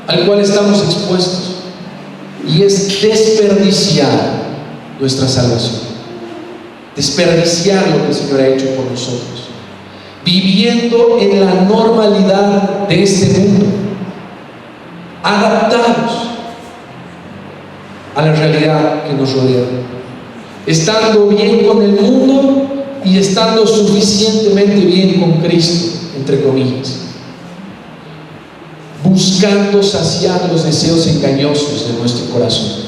al cual estamos expuestos, y es desperdiciar nuestra salvación, desperdiciar lo que el Señor ha hecho por nosotros, viviendo en la normalidad de este mundo, adaptados a la realidad que nos rodea, estando bien con el mundo y estando suficientemente bien con Cristo, entre comillas, buscando saciar los deseos engañosos de nuestro corazón.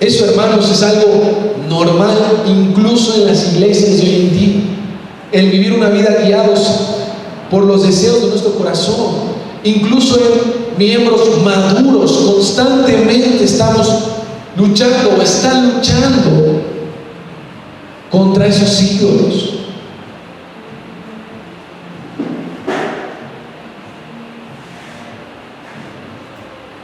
Eso, hermanos, es algo normal incluso en las iglesias de hoy en día, el vivir una vida guiados por los deseos de nuestro corazón, incluso en miembros maduros, constantemente estamos luchando o están luchando contra esos ídolos.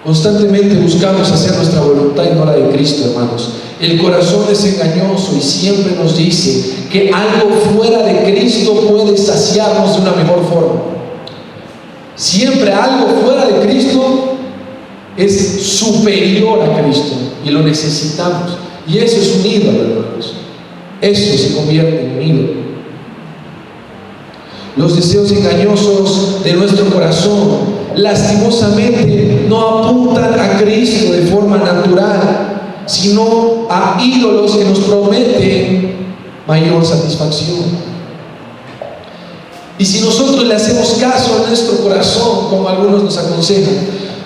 Constantemente buscamos hacer nuestra voluntad y no la de Cristo, hermanos. El corazón es engañoso y siempre nos dice que algo fuera de Cristo puede saciarnos de una mejor forma. Siempre algo fuera de Cristo es superior a Cristo y lo necesitamos. Y eso es un ídolo, hermanos. Eso se convierte en un ídolo. Los deseos engañosos de nuestro corazón lastimosamente no apuntan a Cristo de forma natural, sino a ídolos que nos prometen mayor satisfacción. Y si nosotros le hacemos caso a nuestro corazón, como algunos nos aconsejan,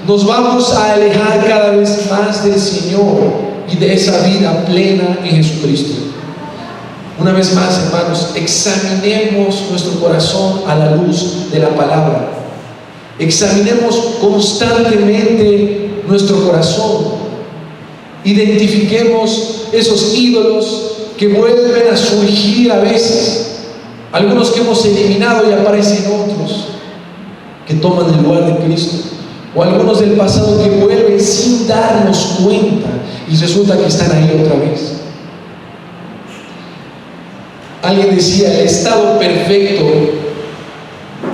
nos vamos a alejar cada vez más del Señor y de esa vida plena en Jesucristo. Una vez más, hermanos, examinemos nuestro corazón a la luz de la palabra. Examinemos constantemente nuestro corazón. Identifiquemos esos ídolos que vuelven a surgir a veces. Algunos que hemos eliminado y aparecen otros que toman el lugar de Cristo. O algunos del pasado que vuelven sin darnos cuenta y resulta que están ahí otra vez. Alguien decía, el estado perfecto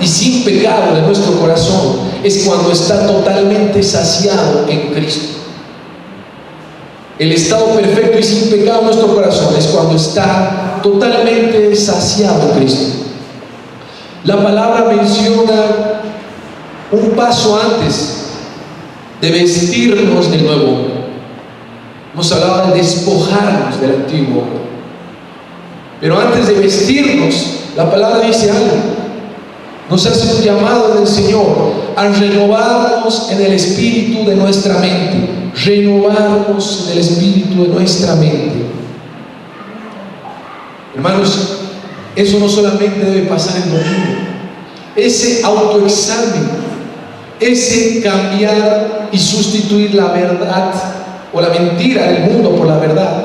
y sin pecado de nuestro corazón es cuando está totalmente saciado en Cristo. El estado perfecto y sin pecado de nuestro corazón es cuando está totalmente saciado en Cristo. La palabra menciona un paso antes de vestirnos del nuevo hombre. Nos hablaba de despojarnos del antiguo hombre. Pero antes de vestirnos, la palabra dice algo. Nos hace un llamado del Señor a renovarnos en el espíritu de nuestra mente. Renovarnos en el espíritu de nuestra mente. Hermanos, eso no solamente debe pasar en domingo. Ese autoexamen, ese cambiar y sustituir la verdad o la mentira del mundo por la verdad,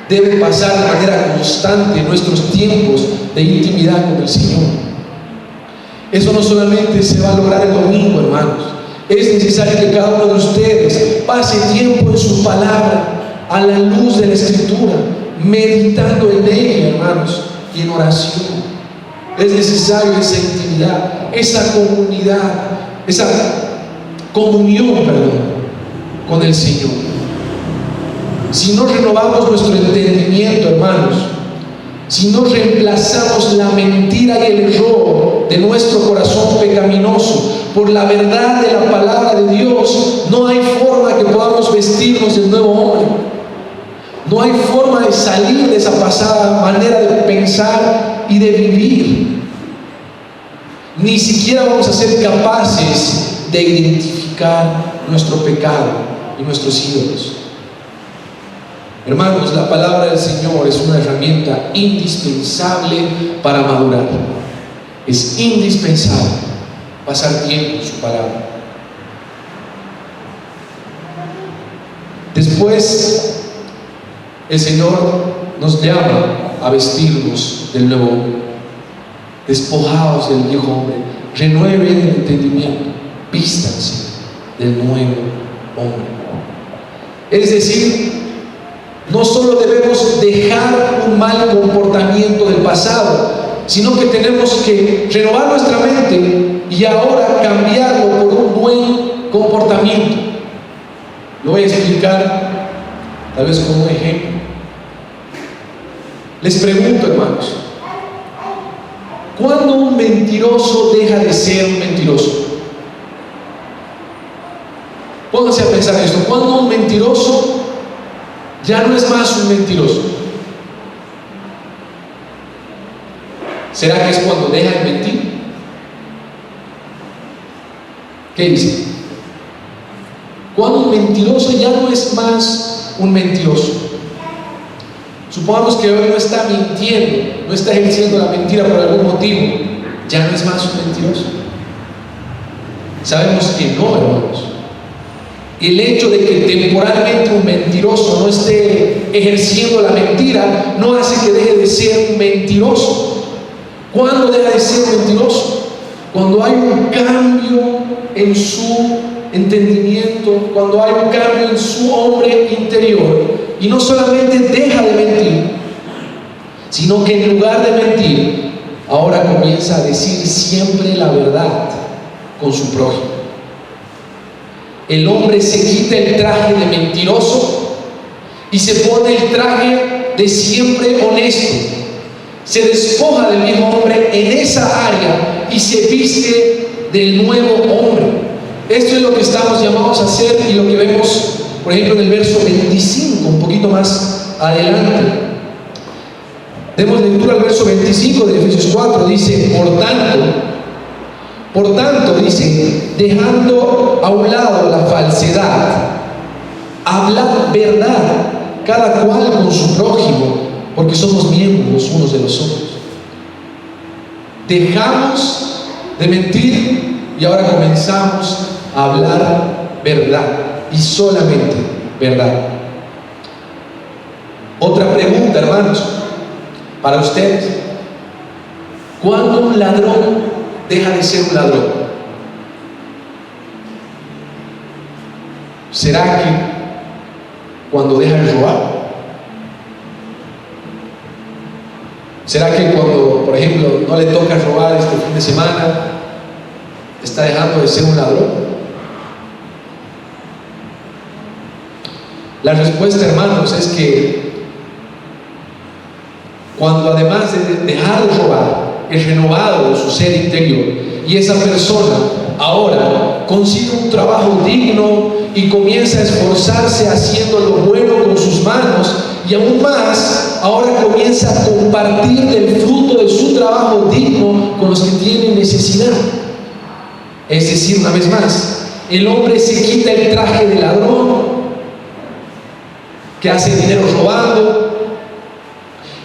debe pasar de manera constante en nuestros tiempos de intimidad con el Señor. Eso no solamente se va a lograr el domingo, hermanos. Es necesario que cada uno de ustedes pase tiempo en su palabra, a la luz de la Escritura, meditando en ella, hermanos, y en oración. Es necesario esa intimidad, esa comunidad, esa comunión, con el Señor. Si no renovamos nuestro entendimiento, hermanos, si no reemplazamos la mentira y el error de nuestro corazón pecaminoso por la verdad de la palabra de Dios, no hay forma que podamos vestirnos del nuevo hombre. No hay forma de salir de esa pasada manera de pensar y de vivir. Ni siquiera vamos a ser capaces de identificar nuestro pecado y nuestros ídolos. Hermanos, la palabra del Señor es una herramienta indispensable para madurar. Es indispensable pasar tiempo en su palabra. Después, el Señor nos llama a vestirnos del nuevo hombre. Despojaos del viejo hombre, renueven el entendimiento, vístanse del nuevo hombre. Es decir, no solo debemos dejar un mal comportamiento del pasado, sino que tenemos que renovar nuestra mente y ahora cambiarlo por un buen comportamiento. Lo voy a explicar tal vez con un ejemplo. Les pregunto, hermanos, ¿cuándo un mentiroso deja de ser un mentiroso? Pónganse a pensar en esto. ¿Cuándo un mentiroso ya no es más un mentiroso? ¿Será que es cuando deja de mentir? ¿Qué dice? Cuando un mentiroso ya no es más un mentiroso. Supongamos que hoy no está mintiendo, no está ejerciendo la mentira por algún motivo, ya no es más un mentiroso. Sabemos que no, hermanos. El hecho de que temporalmente un mentiroso no esté ejerciendo la mentira no hace que deje de ser un mentiroso. ¿Cuándo deja de ser mentiroso? Cuando hay un cambio en su entendimiento, cuando hay un cambio en su hombre interior, y no solamente deja de mentir, sino que en lugar de mentir, ahora comienza a decir siempre la verdad con su prójimo. El hombre se quita el traje de mentiroso y se pone el traje de siempre honesto. Se despoja del viejo hombre en esa área y se viste del nuevo hombre. Esto es lo que estamos llamados a hacer y lo que vemos, por ejemplo, en el verso 25, un poquito más adelante. Demos lectura al verso 25 de Efesios 4, dice, por tanto, dice, dejando a un lado la falsedad, hablad verdad, cada cual con su prójimo, porque somos miembros unos de los otros. Dejamos de mentir y ahora comenzamos a hablar verdad, y solamente verdad. Otra pregunta, hermanos, para ustedes: ¿cuándo un ladrón deja de ser un ladrón? ¿Será que cuando deja de robar? ¿Será que cuando, por ejemplo, no le toca robar este fin de semana, está dejando de ser un ladrón? La respuesta, hermanos, es que cuando además de dejar de robar, es renovado su ser interior, y esa persona ahora consigue un trabajo digno y comienza a esforzarse haciendo lo bueno con sus manos, y aún más, ahora comienza a compartir del fruto de su trabajo digno con los que tienen necesidad. Es decir, una vez más, el hombre se quita el traje de ladrón que hace dinero robando,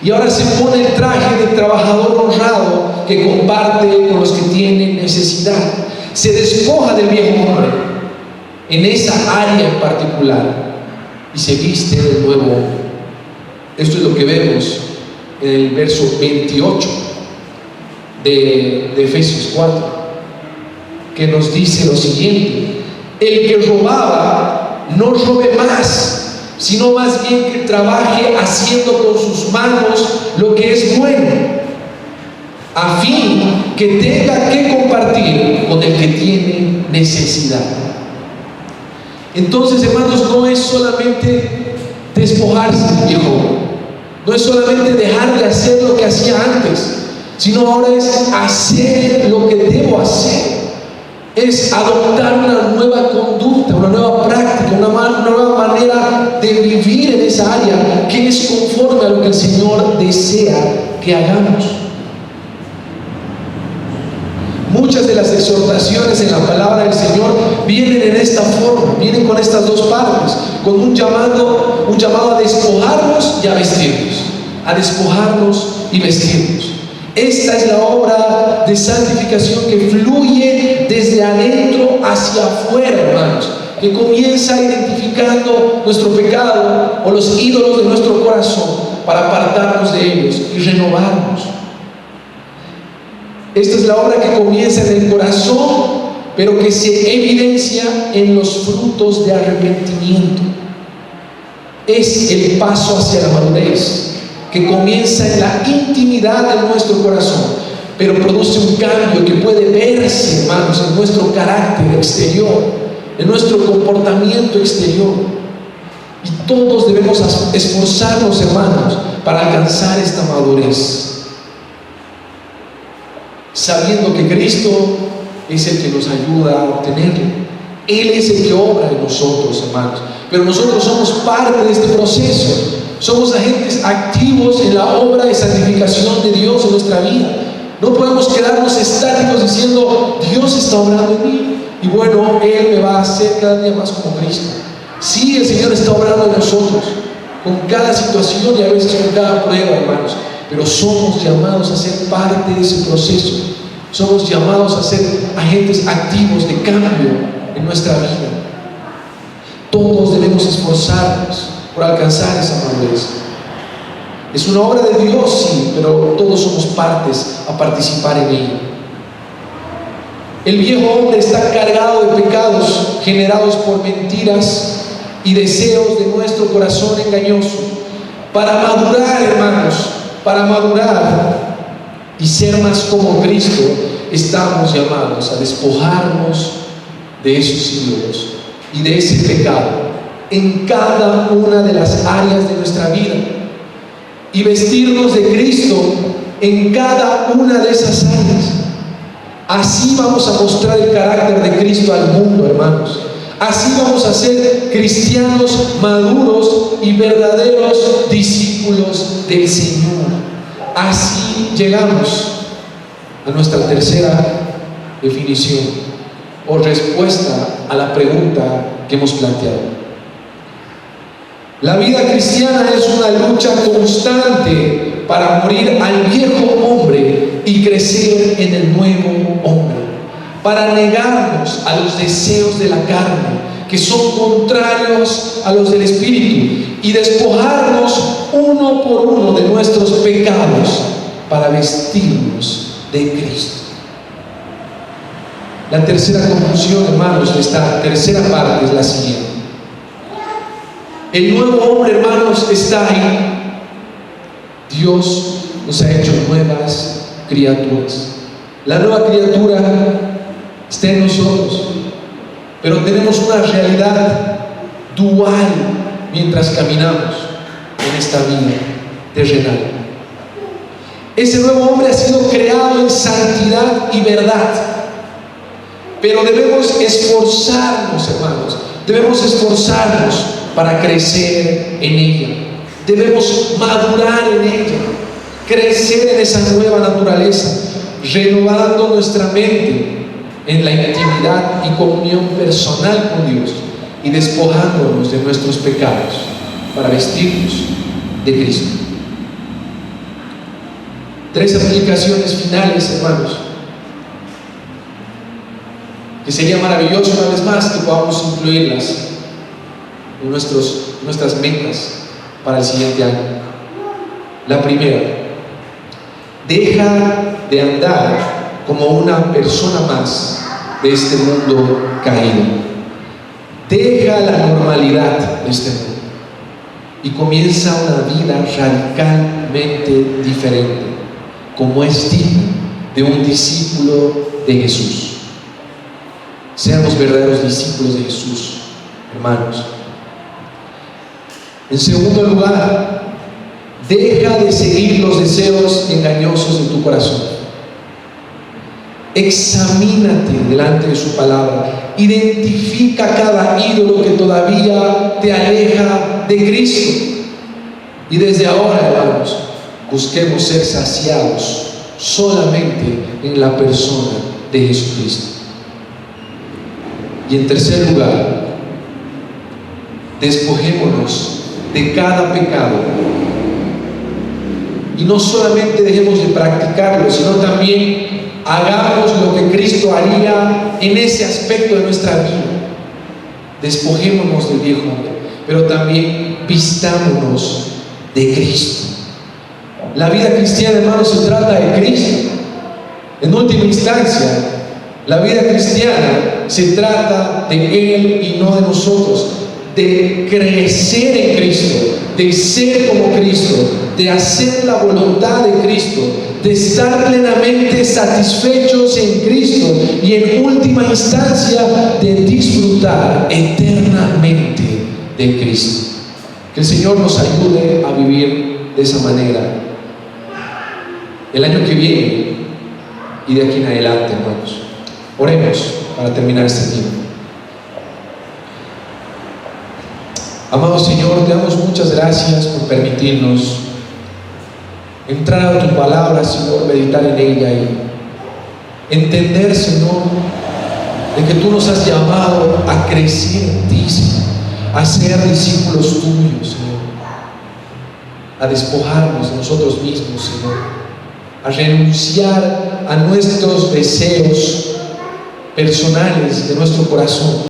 y ahora se pone el traje de trabajador honrado que comparte con los que tienen necesidad. Se despoja del viejo hombre en esa área en particular y se viste del nuevo hombre. Esto es lo que vemos en el verso 28 de Efesios 4, que nos dice lo siguiente: el que robaba no robe más, sino más bien que trabaje haciendo con sus manos lo que es bueno, a fin que tenga que compartir con el que tiene necesidad. Entonces, hermanos, no es solamente despojarse del viejo, no es solamente dejar de hacer lo que hacía antes, sino ahora es hacer lo que debo hacer. Es adoptar una nueva conducta, una nueva práctica, una nueva manera de vivir en esa área que es conforme a lo que el Señor desea que hagamos. Muchas de las exhortaciones en la palabra del Señor vienen en esta forma, vienen con estas dos partes, con un llamado a despojarnos y a vestirnos, a despojarnos y vestirnos. Esta es la obra de santificación que fluye desde adentro hacia afuera, hermanos, que comienza identificando nuestro pecado o los ídolos de nuestro corazón para apartarnos de ellos y renovarnos. Esta es la obra que comienza en el corazón, pero que se evidencia en los frutos de arrepentimiento. Es el paso hacia la madurez, que comienza en la intimidad de nuestro corazón, pero produce un cambio que puede verse, hermanos, en nuestro carácter exterior, en nuestro comportamiento exterior. Y todos debemos esforzarnos, hermanos, para alcanzar esta madurez, sabiendo que Cristo es el que nos ayuda a obtenerlo. Él es el que obra en nosotros, hermanos, pero nosotros somos parte de este proceso. Somos agentes activos en la obra de santificación de Dios en nuestra vida. No podemos quedarnos estáticos diciendo: Dios está obrando en mí y bueno, Él me va a hacer cada día más como Cristo. Sí, el Señor está obrando en nosotros con cada situación y a veces con cada prueba, hermanos, pero somos llamados a ser parte de ese proceso Somos llamados a ser agentes activos de cambio en nuestra vida. Todos debemos esforzarnos por alcanzar esa madurez. Es una obra de Dios, sí, pero todos somos partes a participar en ella. El viejo hombre está cargado de pecados generados por mentiras y deseos de nuestro corazón engañoso. Para madurar, hermanos, para madurar y ser más como Cristo, estamos llamados a despojarnos de esos ídolos y de ese pecado en cada una de las áreas de nuestra vida y vestirnos de Cristo en cada una de esas áreas. Así vamos a mostrar el carácter de Cristo al mundo, hermanos. Así vamos a ser cristianos maduros y verdaderos discípulos del Señor. Así llegamos a nuestra tercera definición o respuesta a la pregunta que hemos planteado. La vida cristiana es una lucha constante para morir al viejo hombre y crecer en el nuevo hombre, para negarnos a los deseos de la carne que son contrarios a los del Espíritu y despojarnos uno por uno de nuestros pecados para vestirnos de Cristo. La tercera conclusión, hermanos, de esta tercera parte es la siguiente. El nuevo hombre, hermanos, está ahí. Dios nos ha hecho nuevas criaturas. La nueva criatura está en nosotros, pero tenemos una realidad dual mientras caminamos en esta vida terrenal. Ese nuevo hombre ha sido creado en santidad y verdad, pero debemos esforzarnos, hermanos, debemos esforzarnos para crecer en ella. Debemos madurar en ella, crecer en esa nueva naturaleza, renovando nuestra mente en la intimidad y comunión personal con Dios y despojándonos de nuestros pecados para vestirnos de Cristo. 3 aplicaciones finales, hermanos, que sería maravilloso una vez más que podamos incluirlas en nuestras metas para el siguiente año. La primera: deja de andar como una persona más de este mundo caído. Deja la normalidad de este mundo y comienza una vida radicalmente diferente, como es digno de un discípulo de Jesús. Seamos verdaderos discípulos de Jesús, hermanos. En segundo lugar, deja de seguir los deseos engañosos de tu corazón. Examínate delante de su palabra. Identifica cada ídolo que todavía te aleja de Cristo. Y desde ahora, hermanos, busquemos ser saciados solamente en la persona de Jesucristo. Y en tercer lugar, despojémonos de cada pecado y no solamente dejemos de practicarlo, sino también hagamos lo que Cristo haría en ese aspecto de nuestra vida. Despojémonos del viejo hombre, pero también vistámonos de Cristo. La vida cristiana, hermanos, se trata de Cristo. En última instancia, la vida cristiana se trata de Él y no de nosotros, de crecer en Cristo, de ser como Cristo, de hacer la voluntad de Cristo, de estar plenamente satisfechos en Cristo y en última instancia de disfrutar eternamente de Cristo. Que el Señor nos ayude a vivir de esa manera el año que viene y de aquí en adelante, hermanos. Oremos para terminar este tiempo. Amado Señor, te damos muchas gracias por permitirnos entrar a tu palabra, Señor, meditar en ella y entender, Señor, de que tú nos has llamado a crecer en ti, Señor, a ser discípulos tuyos, Señor, a despojarnos de nosotros mismos, Señor, a renunciar a nuestros deseos personales de nuestro corazón